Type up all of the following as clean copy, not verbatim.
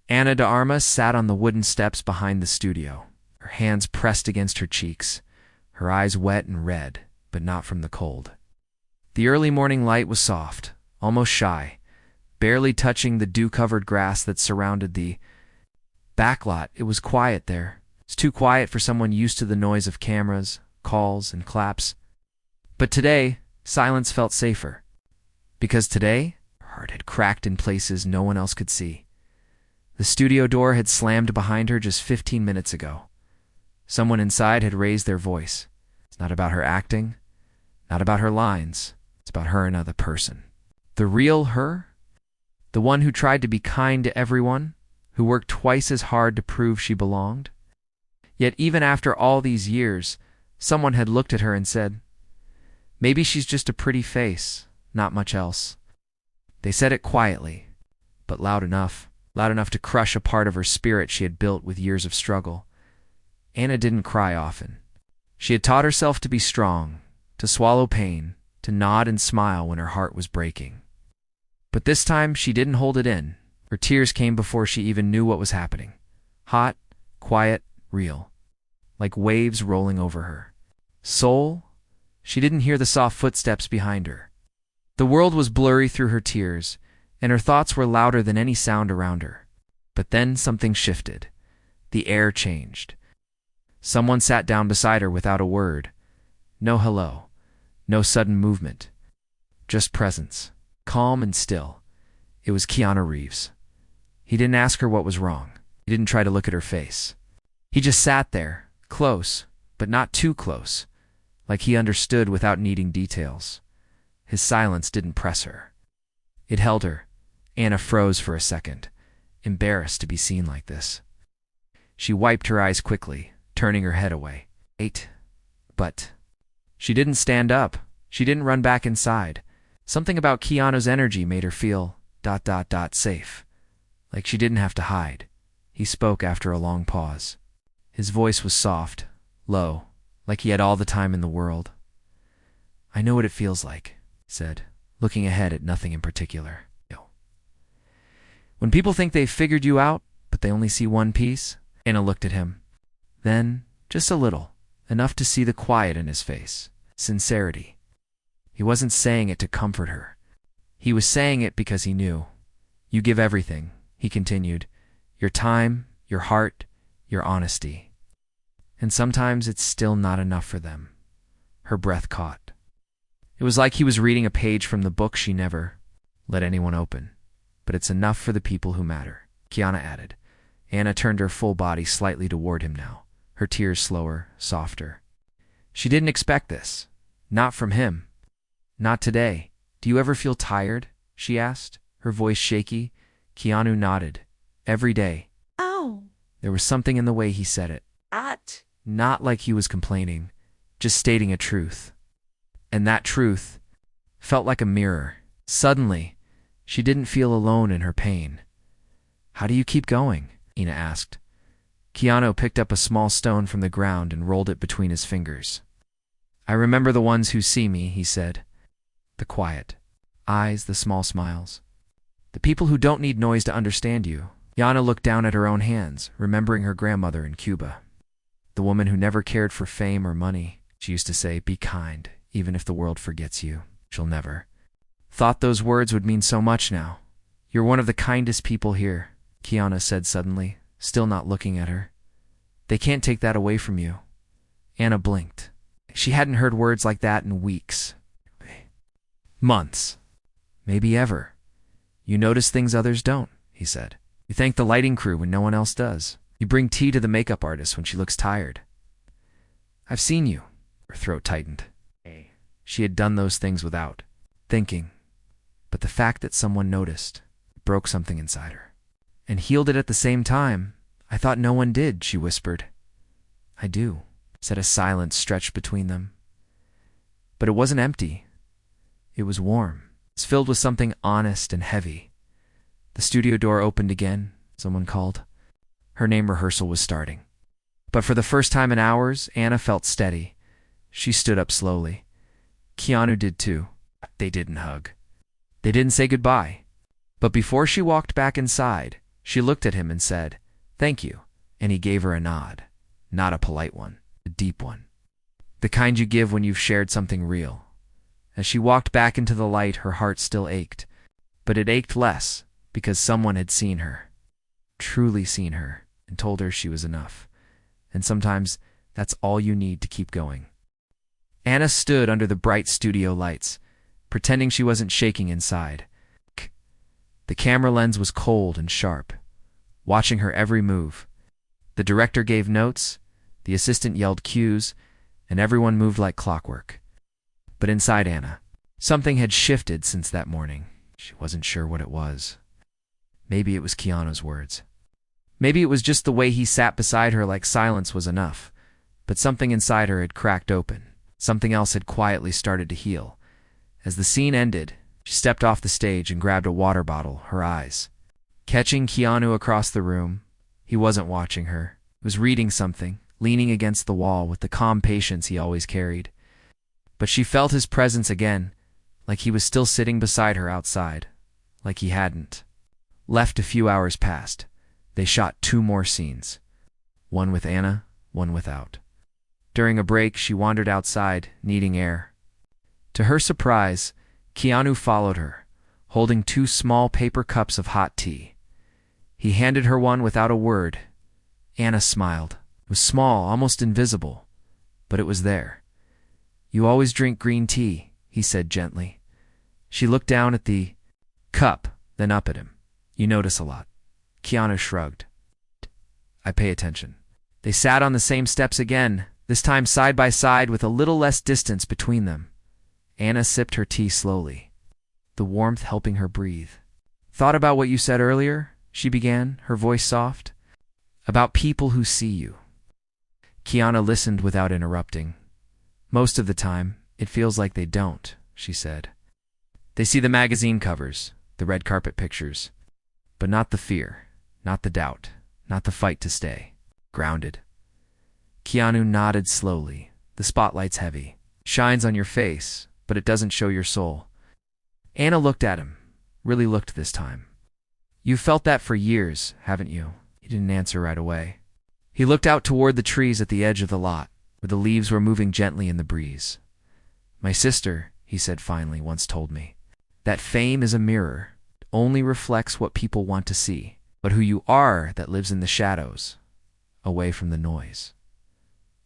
Ana de Armas sat on the wooden steps behind the studio, her hands pressed against her cheeks, her eyes wet and red, but not from the cold. The early morning light was soft, almost shy, barely touching the dew-covered grass that surrounded the backlot. It was quiet there. It's too quiet for someone used to the noise of cameras, calls, and claps. But today, silence felt safer. Because today, her heart had cracked in places no one else could see. The studio door had slammed behind her just 15 minutes ago. Someone inside had raised their voice. It's not about her acting, not about her lines. It's about her and another person. The real her? The one who tried to be kind to everyone, who worked twice as hard to prove she belonged? Yet even after all these years, someone had looked at her and said, maybe she's just a pretty face, not much else. They said it quietly, but loud enough to crush a part of her spirit she had built with years of struggle. Ana didn't cry often. She had taught herself to be strong, to swallow pain, to nod and smile when her heart was breaking. But this time she didn't hold it in. Her tears came before she even knew what was happening. Hot, quiet, real. Like waves rolling over her. Soul? She didn't hear the soft footsteps behind her. The world was blurry through her tears, and her thoughts were louder than any sound around her. But then something shifted. The air changed. Someone sat down beside her without a word. No hello. No sudden movement. Just presence. Calm and still. It was Keanu Reeves. He didn't ask her what was wrong. He didn't try to look at her face. He just sat there, close, but not too close, like he understood without needing details. His silence didn't press her. It held her. Ana froze for a second, embarrassed to be seen like this. She wiped her eyes quickly, turning her head away. But she didn't stand up. She didn't run back inside. Something about Keanu's energy made her feel ... safe. Like she didn't have to hide. He spoke after a long pause. His voice was soft, low, like he had all the time in the world. I know what it feels like, he said, looking ahead at nothing in particular. When people think they've figured you out, but they only see one piece. Ana looked at him. Then, just a little, enough to see the quiet in his face, sincerity. He wasn't saying it to comfort her. He was saying it because he knew. You give everything, he continued. Your time, your heart, your honesty. And sometimes it's still not enough for them. Her breath caught. It was like he was reading a page from the book she never let anyone open. But it's enough for the people who matter, Keanu added. Ana turned her full body slightly toward him now, her tears slower, softer. She didn't expect this. Not from him. Not today. Do you ever feel tired? She asked, her voice shaky. Keanu nodded. Every day. Oh. There was something in the way he said it. Not like he was complaining, just stating a truth. And that truth felt like a mirror. Suddenly, she didn't feel alone in her pain. How do you keep going? Ana asked. Keanu picked up a small stone from the ground and rolled it between his fingers. I remember the ones who see me, he said. The quiet eyes, the small smiles. The people who don't need noise to understand you. Ana looked down at her own hands, remembering her grandmother in Cuba. The woman who never cared for fame or money. She used to say, be kind, even if the world forgets you. She'll never. Thought those words would mean so much now. You're one of the kindest people here, Keanu said suddenly, still not looking at her. They can't take that away from you. Ana blinked. She hadn't heard words like that in weeks. Months. Maybe ever. You notice things others don't, he said. You thank the lighting crew when no one else does. You bring tea to the makeup artist when she looks tired. I've seen you. Her throat tightened. She had done those things without thinking. But the fact that someone noticed broke something inside her. And healed it at the same time. I thought no one did, she whispered. I do, said a silence stretched between them. But it wasn't empty. It was warm. It was filled with something honest and heavy. The studio door opened again, someone called. Her name rehearsal was starting. But for the first time in hours, Ana felt steady. She stood up slowly. Keanu did too. They didn't hug. They didn't say goodbye. But before she walked back inside, She looked at him and said, "Thank you," and he gave her a nod. Not a polite one, a deep one. The kind you give when you've shared something real. As she walked back into the light, her heart still ached. But it ached less because someone had seen her, truly seen her, and told her she was enough. And sometimes that's all you need to keep going. Anna stood under the bright studio lights, pretending she wasn't shaking inside. The camera lens was cold and sharp, watching her every move. The director gave notes, the assistant yelled cues, and everyone moved like clockwork. But inside Anna, something had shifted since that morning. She wasn't sure what it was. Maybe it was Keanu's words. Maybe it was just the way he sat beside her like silence was enough. But something inside her had cracked open. Something else had quietly started to heal. As the scene ended, she stepped off the stage and grabbed a water bottle, her eyes catching Keanu across the room. He wasn't watching her. He was reading something, leaning against the wall with the calm patience he always carried. But she felt his presence again, like he was still sitting beside her outside, like he hadn't left. A few hours passed. They shot 2 more scenes, one with Anna, one without. During a break, she wandered outside, needing air. To her surprise, Keanu followed her, holding 2 small paper cups of hot tea. He handed her one without a word. Anna smiled. It was small, almost invisible, but it was there. "You always drink green tea," he said gently. She looked down at the cup, then up at him. "You notice a lot." Keanu shrugged. "I pay attention." They sat on the same steps again, this time side by side with a little less distance between them. Anna sipped her tea slowly, the warmth helping her breathe. "Thought about what you said earlier?" she began, her voice soft. "About people who see you." Keanu listened without interrupting. "Most of the time, it feels like they don't," she said. "They see the magazine covers, the red carpet pictures, but not the fear, not the doubt, not the fight to stay grounded." Keanu nodded slowly. "The spotlight's heavy. Shines on your face, but it doesn't show your soul." Anna looked at him, really looked this time. "You've felt that for years, haven't you?" He didn't answer right away. He looked out toward the trees at the edge of the lot, where the leaves were moving gently in the breeze. "My sister," he said finally, "once told me that fame is a mirror. It only reflects what people want to see, but who you are that lives in the shadows, away from the noise."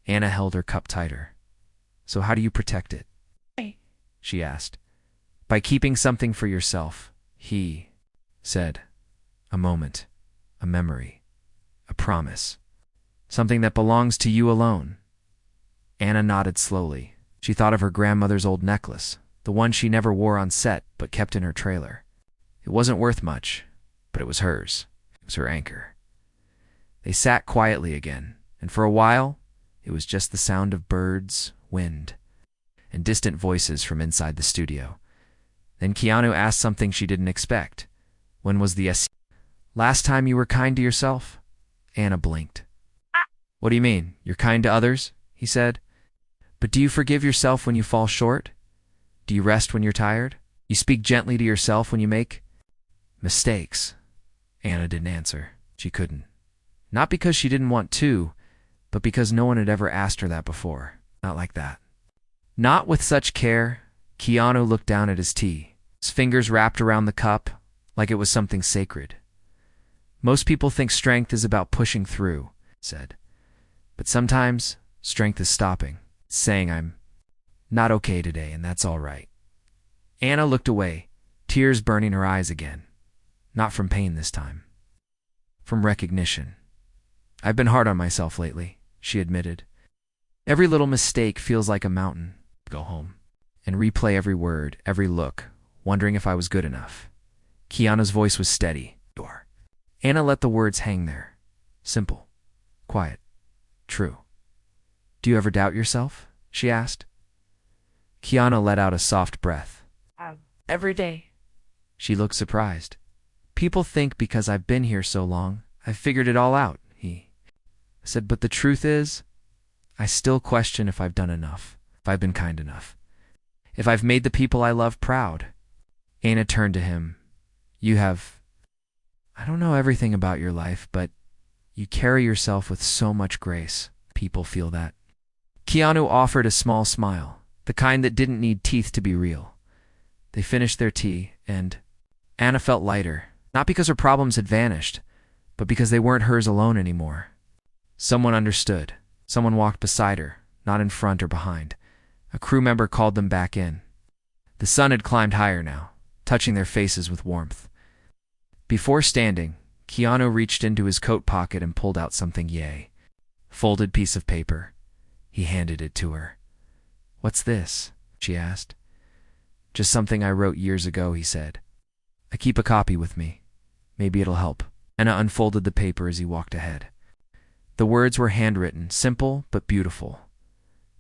Anna held her cup tighter. "So how do you protect it?" she asked. "By keeping something for yourself," he said. "A moment, a memory, a promise. Something that belongs to you alone." Anna nodded slowly. She thought of her grandmother's old necklace, the one she never wore on set but kept in her trailer. It wasn't worth much, but it was hers. It was her anchor. They sat quietly again, and for a while, it was just the sound of birds, wind, and distant voices from inside the studio. Then Keanu asked something she didn't expect. "When was the last time you were kind to yourself?" Anna blinked. "What do you mean? You're kind to others?" he said. "But do you forgive yourself when you fall short? Do you rest when you're tired? You speak gently to yourself when you make mistakes?" Anna didn't answer. She couldn't. Not because she didn't want to, but because no one had ever asked her that before. Not like that. Not with such care. Keanu looked down at his tea, his fingers wrapped around the cup like it was something sacred. "Most people think strength is about pushing through," he said. "But sometimes strength is stopping, saying I'm not okay today, and that's all right." Anna looked away, tears burning her eyes again. Not from pain this time. From recognition. "I've been hard on myself lately," she admitted. "Every little mistake feels like a mountain." Go home and replay every word, every look, wondering if I was good enough. Keanu's voice was steady. "Door." Anna let the words hang there. Simple. Quiet. True. "Do you ever doubt yourself?" she asked. Keanu let out a soft breath. Every day." She looked surprised. "People think because I've been here so long, I've figured it all out," he said. "But the truth is, I still question if I've done enough, if I've been kind enough, if I've made the people I love proud." Anna turned to him. "You have I don't know everything about your life, but you carry yourself with so much grace. People feel that. Keanu offered a small smile, the kind that didn't need teeth to be real. They finished their tea, and Anna felt lighter, not because her problems had vanished, but because they weren't hers alone anymore. Someone understood. Someone walked beside her, not in front or behind. A crew member called them back in. The sun had climbed higher now, touching their faces with warmth. Before standing, Keanu reached into his coat pocket and pulled out something folded piece of paper. He handed it to her. "What's this?" she asked. "Just something I wrote years ago," he said. "I keep a copy with me. Maybe it'll help." Anna unfolded the paper as he walked ahead. The words were handwritten, simple but beautiful.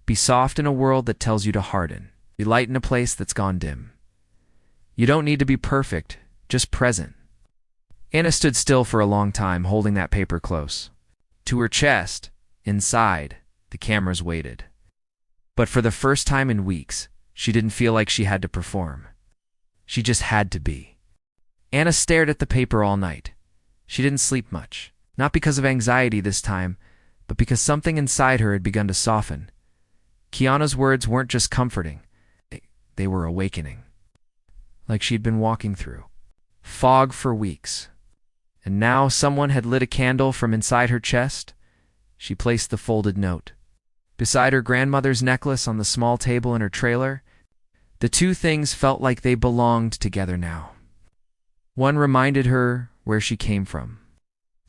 Be soft in a world that tells you to harden. Be light in a place that's gone dim. You don't need to be perfect, just present. Anna stood still for a long time, holding that paper close. To her chest, inside, the cameras waited. But for the first time in weeks, she didn't feel like she had to perform. She just had to be. Anna stared at the paper all night. She didn't sleep much, not because of anxiety this time, but because something inside her had begun to soften. Keanu's words weren't just comforting, they were awakening. Like she'd been walking through fog for weeks. And now someone had lit a candle from inside her chest. She placed the folded note beside her grandmother's necklace on the small table in her trailer. The two things felt like they belonged together now. One reminded her where she came from.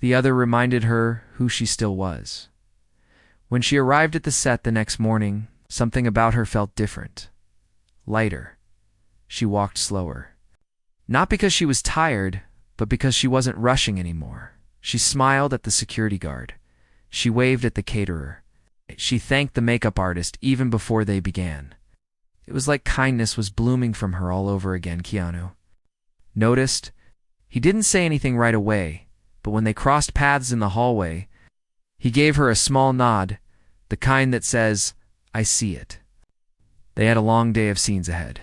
The other reminded her who she still was. When she arrived at the set the next morning, something about her felt different. Lighter. She walked slower. Not because she was tired, but because she wasn't rushing anymore. She smiled at the security guard. She waved at the caterer. She thanked the makeup artist even before they began. It was like kindness was blooming from her all over again. Keanu noticed. He didn't say anything right away, but when they crossed paths in the hallway, he gave her a small nod, the kind that says, "I see it." They had a long day of scenes ahead.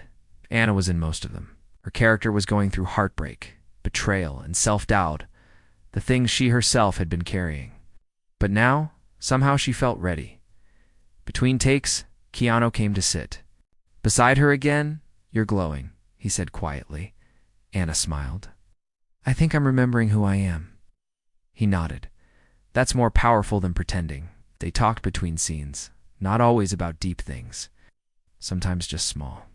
Anna was in most of them. Her character was going through heartbreak, betrayal, and self-doubt, the things she herself had been carrying. But now, somehow she felt ready. Between takes, Keanu came to sit. Beside her again. "You're glowing," he said quietly. Anna smiled. "I think I'm remembering who I am." He nodded. That's more powerful than pretending. They talked between scenes, not always about deep things. Sometimes just small.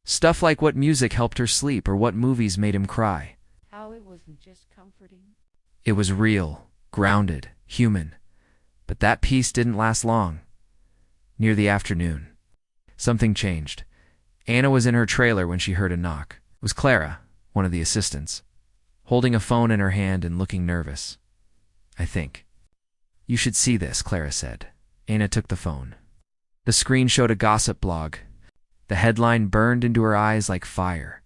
Stuff like what music helped her sleep or what movies made him cry. How it wasn't just comforting. It was real, grounded, human. But that peace didn't last long. Near the afternoon, something changed. Anna was in her trailer when she heard a knock. It was Clara, one of the assistants, holding a phone in her hand and looking nervous. "I think. You should see this," Clara said. Anna took the phone. The screen showed a gossip blog. The headline burned into her eyes like fire.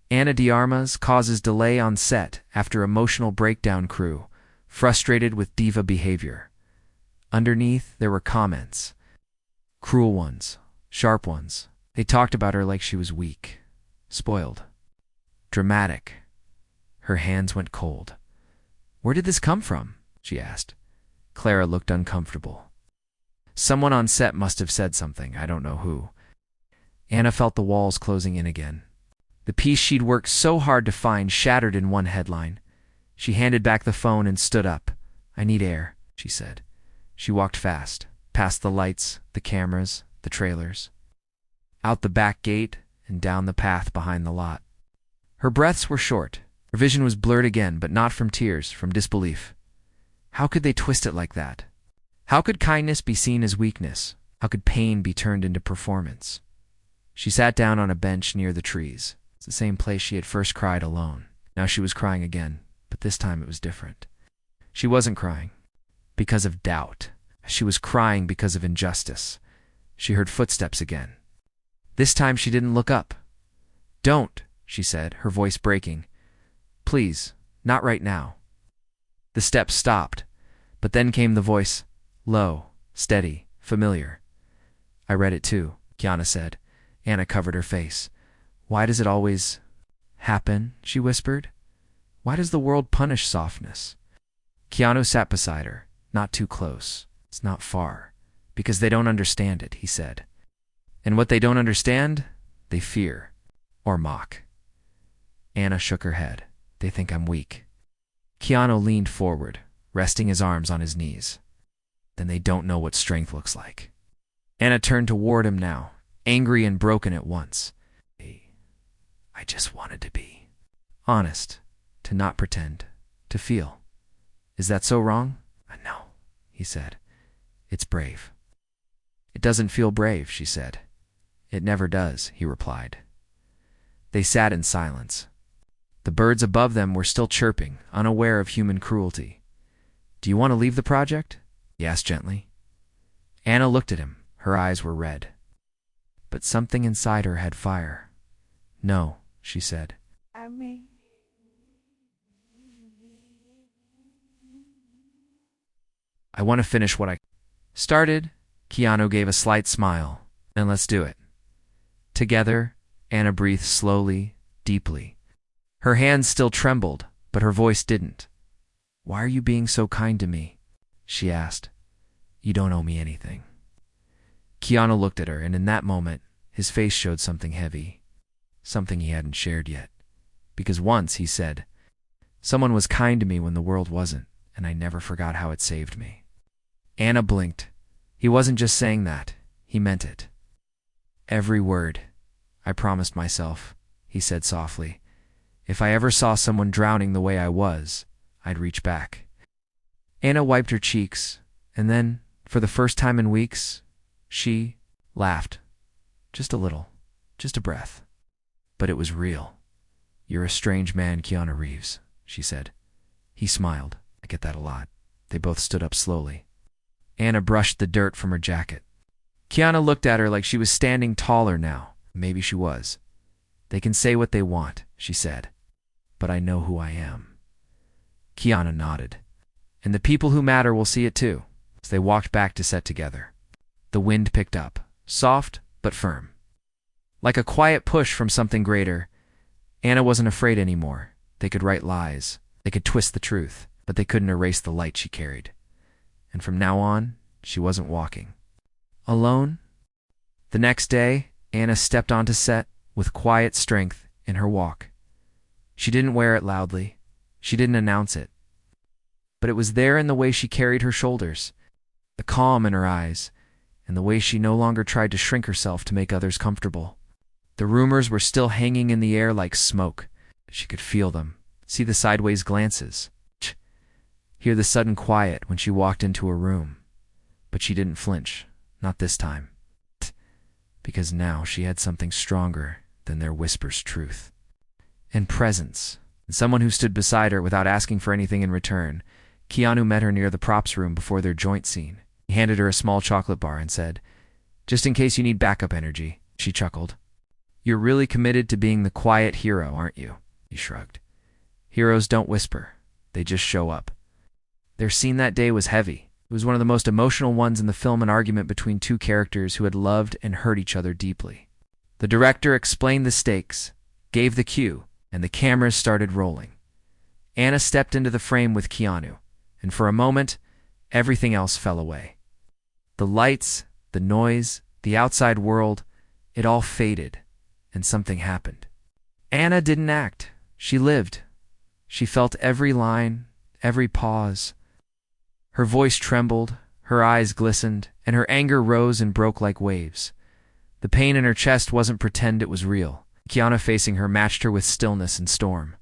Ana de Armas causes delay on set after emotional breakdown crew, frustrated with diva behavior. Underneath, there were comments. Cruel ones, sharp ones. They talked about her like she was weak, spoiled, dramatic. Her hands went cold. "Where did this come from?" she asked. Clara looked uncomfortable. "Someone on set must have said something, I don't know who." Anna felt the walls closing in again. The piece she'd worked so hard to find shattered in one headline. She handed back the phone and stood up. "I need air," she said. She walked fast, past the lights, the cameras, the trailers, out the back gate and down the path behind the lot. Her breaths were short. Her vision was blurred again, but not from tears, from disbelief. How could they twist it like that? How could kindness be seen as weakness? How could pain be turned into performance? She sat down on a bench near the trees. It's the same place she had first cried alone. Now she was crying again, but this time it was different. She wasn't crying because of doubt. She was crying because of injustice. She heard footsteps again. This time she didn't look up. "Don't," she said, her voice breaking. "Please, not right now." The steps stopped, but then came the voice, low, steady, familiar. "I read it too," Keanu said. Anna covered her face. "Why does it always happen?" she whispered. Why does the world punish softness? Keanu sat beside her. Not too close. It's not far. Because they don't understand it, he said. And what they don't understand, they fear. Or mock. Anna shook her head. They think I'm weak. Keanu leaned forward, resting his arms on his knees. Then they don't know what strength looks like. Anna turned toward him now, angry and broken at once. I just wanted to be honest, to not pretend, to feel. Is that so wrong? No, he said. It's brave. It doesn't feel brave, she said. It never does, he replied. They sat in silence. The birds above them were still chirping, unaware of human cruelty. Do you want to leave the project? He asked gently. Anna looked at him. Her eyes were red. But something inside her had fire. No, she said. I mean, I want to finish what I started. Keanu gave a slight smile. Then let's do it. Together, Anna breathed slowly, deeply. Her hands still trembled, but her voice didn't. Why are you being so kind to me? She asked. You don't owe me anything. Keanu looked at her, and in that moment, his face showed something heavy. Something he hadn't shared yet. Because once, he said, someone was kind to me when the world wasn't, and I never forgot how it saved me. Anna blinked. He wasn't just saying that. He meant it. Every word. I promised myself, he said softly. If I ever saw someone drowning the way I was, I'd reach back. Anna wiped her cheeks, and then, for the first time in weeks, she laughed. Just a little. Just a breath. But it was real. You're a strange man, Keanu Reeves, she said. He smiled. I get that a lot. They both stood up slowly. Anna brushed the dirt from her jacket. Keanu looked at her like she was standing taller now. Maybe she was. They can say what they want, she said. But I know who I am. Keanu nodded. And the people who matter will see it too, as they walked back to set together. The wind picked up, soft but firm. Like a quiet push from something greater, Anna wasn't afraid anymore. They could write lies. They could twist the truth, but they couldn't erase the light she carried. And from now on, she wasn't walking alone. The next day, Anna stepped onto set with quiet strength in her walk. She didn't wear it loudly. She didn't announce it. But it was there in the way she carried her shoulders, the calm in her eyes, and the way she no longer tried to shrink herself to make others comfortable. The rumors were still hanging in the air like smoke. She could feel them, see the sideways glances, hear the sudden quiet when she walked into a room. But she didn't flinch, not this time. Because now she had something stronger than their whispers' truth. And presence. And someone who stood beside her without asking for anything in return. Keanu met her near the props room before their joint scene. He handed her a small chocolate bar and said, "Just in case you need backup energy." She chuckled. "You're really committed to being the quiet hero, aren't you?" He shrugged. "Heroes don't whisper. They just show up." Their scene that day was heavy. It was one of the most emotional ones in the film, an argument between two characters who had loved and hurt each other deeply. The director explained the stakes, gave the cue, and the cameras started rolling. Anna stepped into the frame with Keanu, and for a moment, everything else fell away. The lights, the noise, the outside world, it all faded, and something happened. Anna didn't act. She lived. She felt every line, every pause. Her voice trembled, her eyes glistened, and her anger rose and broke like waves. The pain in her chest wasn't pretend, it was real. Keanu facing her matched her with stillness and storm.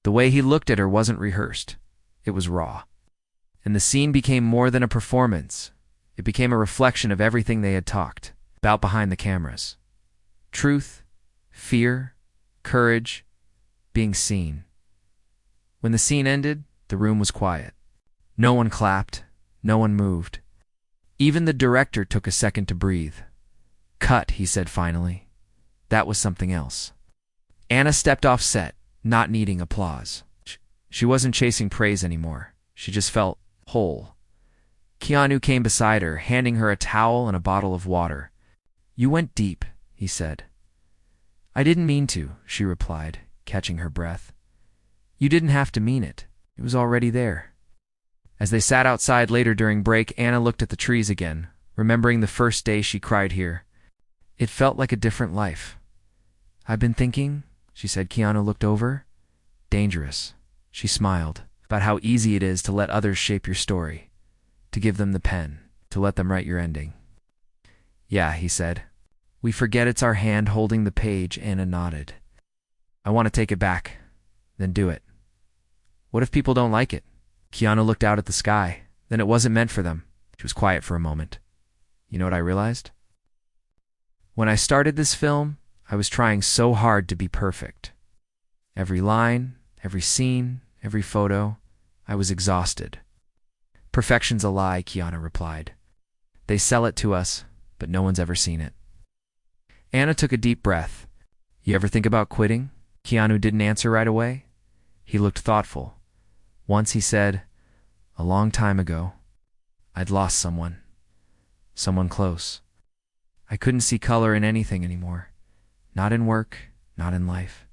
The way he looked at her wasn't rehearsed. It was raw. And the scene became more than a performance. It became a reflection of everything they had talked about behind the cameras. Truth, fear, courage, being seen. When the scene ended, the room was quiet. No one clapped. No one moved. Even the director took a second to breathe. "Cut," he said finally. That was something else. Anna stepped off set, not needing applause. She wasn't chasing praise anymore. She just felt whole. Keanu came beside her, handing her a towel and a bottle of water. "You went deep," he said. "I didn't mean to," she replied, catching her breath. You didn't have to mean it. It was already there. As they sat outside later during break, Anna looked at the trees again, remembering the first day she cried here. It felt like a different life. I've been thinking, she said. Keanu looked over. Dangerous. She smiled, about how easy it is to let others shape your story, to give them the pen, to let them write your ending. Yeah, he said. We forget it's our hand holding the page. Anna nodded. I want to take it back. Then do it. What if people don't like it? Keanu looked out at the sky. Then it wasn't meant for them. She was quiet for a moment. You know what I realized? When I started this film, I was trying so hard to be perfect. Every line, every scene, every photo, I was exhausted. Perfection's a lie, Keanu replied. They sell it to us, but no one's ever seen it. Anna took a deep breath. You ever think about quitting? Keanu didn't answer right away. He looked thoughtful. Once he said, a long time ago, I'd lost someone. Someone close. I couldn't see color in anything anymore. Not in work, not in life.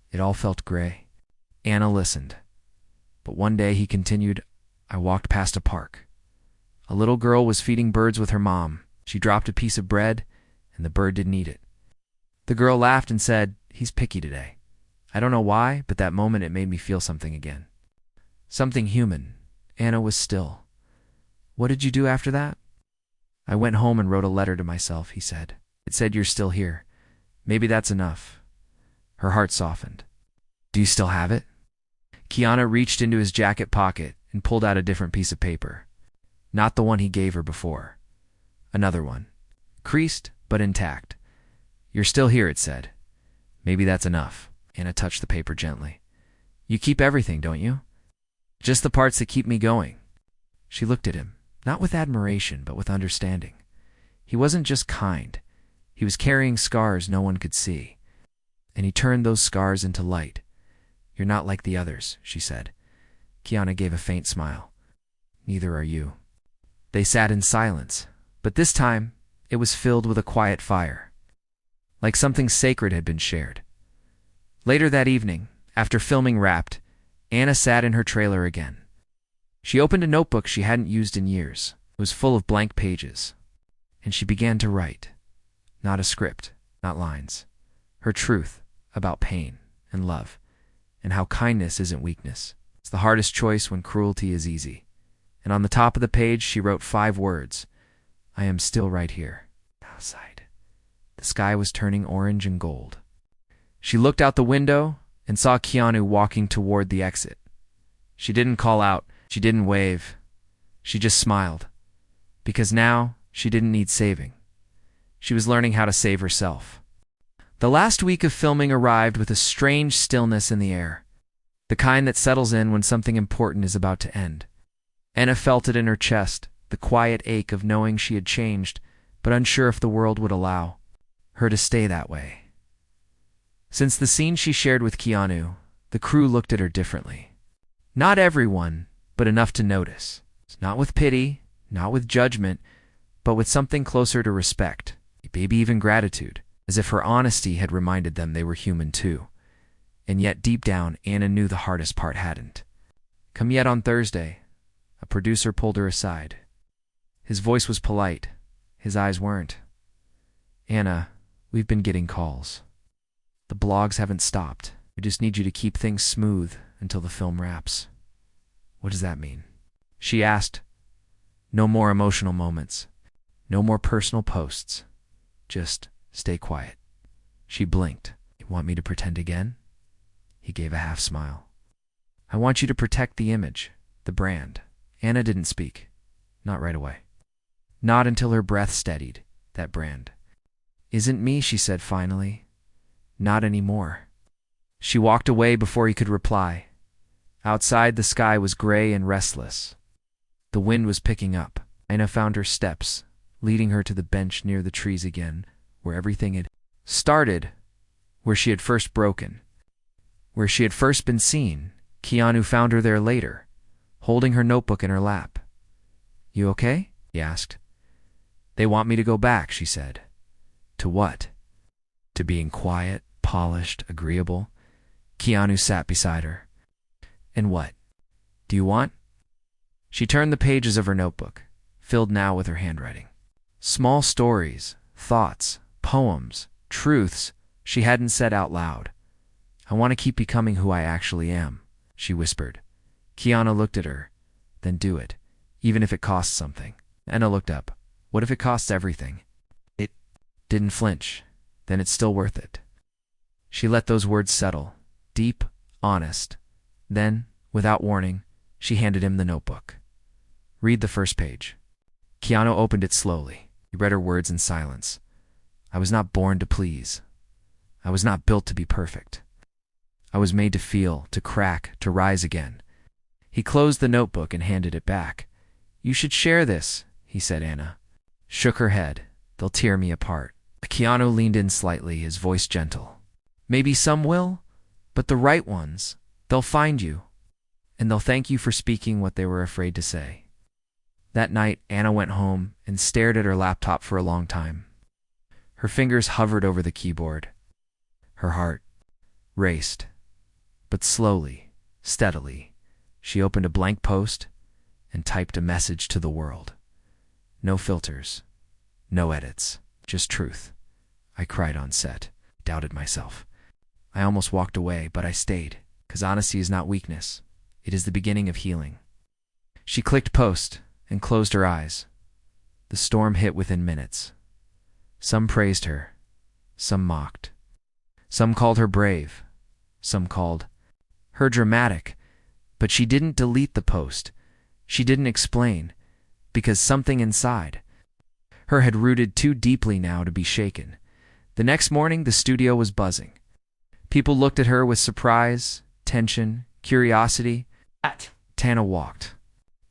It all felt gray. Anna listened. But one day, he continued, I walked past a park. A little girl was feeding birds with her mom. She dropped a piece of bread, and the bird didn't eat it. The girl laughed and said, he's picky today. I don't know why, but that moment it made me feel something again. Something human. Anna was still. What did you do after that? I went home and wrote a letter to myself, he said. It said you're still here. Maybe that's enough. Her heart softened. Do you still have it? Keanu reached into his jacket pocket and pulled out a different piece of paper. Not the one he gave her before. Another one. Creased, but intact. You're still here, it said. Maybe that's enough. Anna touched the paper gently. You keep everything, don't you? Just the parts that keep me going. She looked at him, not with admiration, but with understanding. He wasn't just kind. He was carrying scars no one could see. And he turned those scars into light. You're not like the others, she said. Keanu gave a faint smile. Neither are you. They sat in silence, but this time it was filled with a quiet fire. Like something sacred had been shared. Later that evening, after filming wrapped, Anna sat in her trailer again. She opened a notebook she hadn't used in years. It was full of blank pages. And she began to write. Not a script, not lines. Her truth about pain and love, and how kindness isn't weakness. It's the hardest choice when cruelty is easy. And on the top of the page, she wrote 5 words. I am still right here. Outside. The sky was turning orange and gold. She looked out the window and saw Keanu walking toward the exit. She didn't call out. She didn't wave. She just smiled. Because now, she didn't need saving. She was learning how to save herself. The last week of filming arrived with a strange stillness in the air. The kind that settles in when something important is about to end. Anna felt it in her chest, the quiet ache of knowing she had changed, but unsure if the world would allow her to stay that way. Since the scene she shared with Keanu, the crew looked at her differently. Not everyone, but enough to notice. Not with pity, not with judgment, but with something closer to respect, maybe even gratitude, as if her honesty had reminded them they were human too. And yet deep down, Anna knew the hardest part hadn't. Come yet on Thursday, a producer pulled her aside. His voice was polite. His eyes weren't. Anna, we've been getting calls. The blogs haven't stopped. We just need you to keep things smooth until the film wraps. What does that mean? She asked. No more emotional moments. No more personal posts. Just stay quiet. She blinked. You want me to pretend again? He gave a half smile. I want you to protect the image, the brand. Anna didn't speak. Not right away. Not until her breath steadied. That brand. Isn't me, she said finally. Not anymore. She walked away before he could reply. Outside, the sky was gray and restless. The wind was picking up. Anna found her steps, leading her to the bench near the trees again, where everything had started, where she had first broken, where she had first been seen. Keanu found her there later, holding her notebook in her lap. You okay? He asked. They want me to go back, she said. To what? To being quiet, polished, agreeable. Keanu sat beside her. And what do you want? She turned the pages of her notebook, filled now with her handwriting. Small stories, thoughts, poems, truths she hadn't said out loud. I want to keep becoming who I actually am, she whispered. Keanu looked at her. Then do it, even if it costs something. Anna looked up. What if it costs everything? It didn't flinch. Then it's still worth it. She let those words settle, deep, honest. Then, without warning, she handed him the notebook. Read the first page. Keanu opened it slowly. He read her words in silence. I was not born to please. I was not built to be perfect. I was made to feel, to crack, to rise again. He closed the notebook and handed it back. You should share this, he said. Anna shook her head. They'll tear me apart. Keanu leaned in slightly, his voice gentle. Maybe some will, but the right ones, they'll find you, and they'll thank you for speaking what they were afraid to say. That night, Anna went home and stared at her laptop for a long time. Her fingers hovered over the keyboard. Her heart raced, but slowly, steadily, she opened a blank post and typed a message to the world. No filters, no edits, just truth. I cried on set, doubted myself. I almost walked away, but I stayed, because honesty is not weakness. It is the beginning of healing. She clicked post and closed her eyes. The storm hit within minutes. Some praised her, some mocked. Some called her brave, some called her dramatic. But she didn't delete the post. She didn't explain, because something inside her had rooted too deeply now to be shaken. The next morning, the studio was buzzing. People looked at her with surprise, tension, curiosity. Tana walked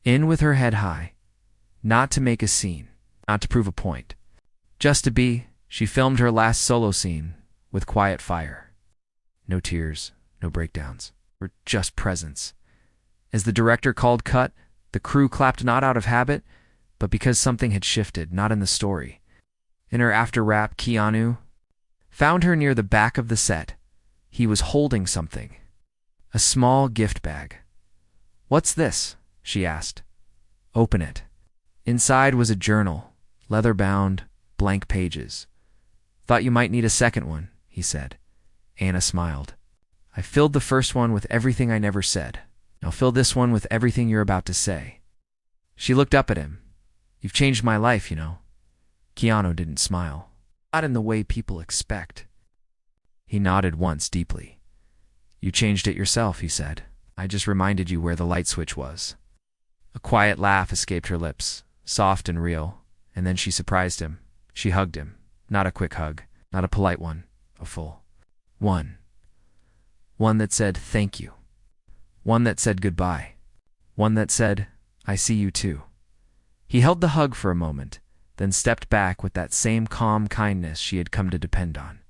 in with her head high, not to make a scene, not to prove a point, just to be. She filmed her last solo scene with quiet fire. No tears, no breakdowns, or just presence. As the director called cut, the crew clapped not out of habit, but because something had shifted, not in the story. In her after wrap, Keanu found her near the back of the set. He was holding something. A small gift bag. What's this? She asked. Open it. Inside was a journal, leather-bound, blank pages. Thought you might need a second one, he said. Anna smiled. I filled the first one with everything I never said. Now fill this one with everything you're about to say. She looked up at him. You've changed my life, you know. Keanu didn't smile. Not in the way people expect. He nodded once deeply. You changed it yourself, he said. I just reminded you where the light switch was. A quiet laugh escaped her lips, soft and real, and then she surprised him. She hugged him. Not a quick hug, not a polite one, a full one. One that said thank you. One that said goodbye. One that said, I see you too. He held the hug for a moment, then stepped back with that same calm kindness she had come to depend on.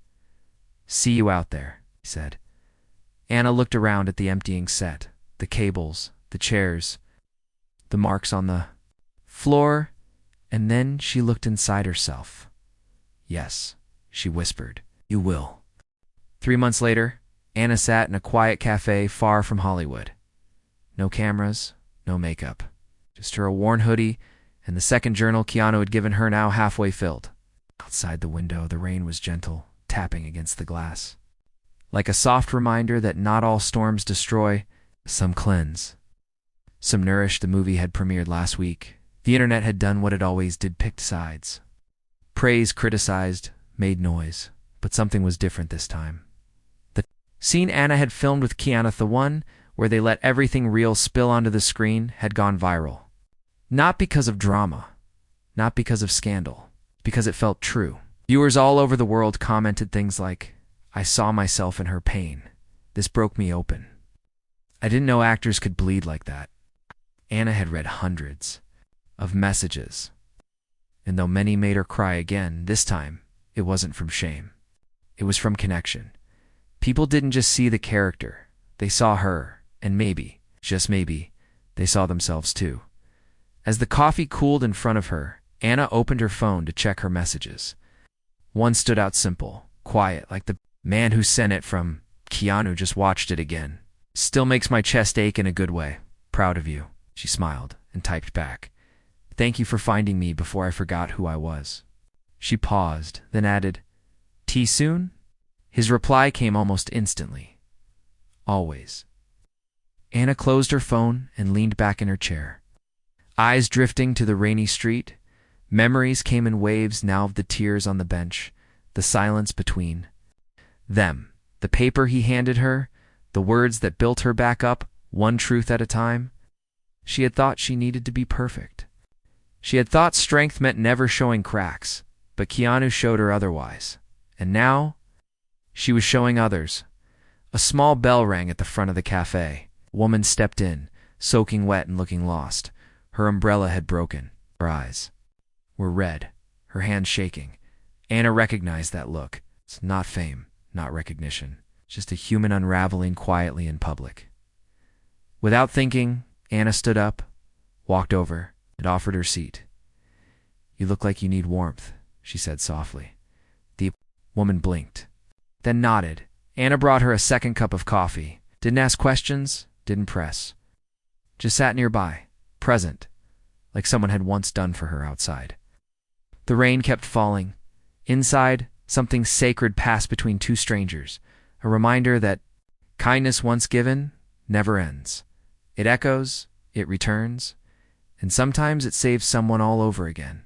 See you out there, he said. Anna looked around at the emptying set, the cables, the chairs, the marks on the floor, and then she looked inside herself. Yes, she whispered, you will. 3 months later, Anna sat in a quiet cafe far from Hollywood. No cameras, no makeup. Just her worn hoodie and the second journal Keanu had given her now halfway filled. Outside the window, the rain was gentle, tapping against the glass. Like a soft reminder that not all storms destroy, some cleanse. Some nourish. The movie had premiered last week. The internet had done what it always did, picked sides. Praised, criticized, made noise. But something was different this time. The scene Anna had filmed with Keanu, the one where they let everything real spill onto the screen, had gone viral. Not because of drama, not because of scandal, because it felt true. Viewers all over the world commented things like, I saw myself in her pain. This broke me open. I didn't know actors could bleed like that. Anna had read hundreds of messages. And though many made her cry again, this time, it wasn't from shame. It was from connection. People didn't just see the character. They saw her, and maybe, just maybe, they saw themselves too. As the coffee cooled in front of her, Anna opened her phone to check her messages. One stood out simple, quiet, like the man who sent it from Keanu just watched it again. Still makes my chest ache in a good way. Proud of you, she smiled and typed back. Thank you for finding me before I forgot who I was. She paused, then added, Tea soon? His reply came almost instantly. Always. Anna closed her phone and leaned back in her chair. Eyes drifting to the rainy street, memories came in waves now of the tears on the bench, the silence between them, the paper he handed her, the words that built her back up, one truth at a time. She had thought she needed to be perfect. She had thought strength meant never showing cracks, but Keanu showed her otherwise. And now, she was showing others. A small bell rang at the front of the cafe. A woman stepped in, soaking wet and looking lost. Her umbrella had broken. Her eyes were red, her hands shaking. Anna recognized that look. It's not fame, not recognition, just a human unraveling quietly in public. Without thinking, Anna stood up, walked over, and offered her seat. You look like you need warmth, she said softly. The woman blinked, then nodded. Anna brought her a second cup of coffee. Didn't ask questions, didn't press. Just sat nearby, present, like someone had once done for her outside. The rain kept falling. Inside, something sacred passed between two strangers, a reminder that kindness once given never ends. It echoes, it returns, and sometimes it saves someone all over again.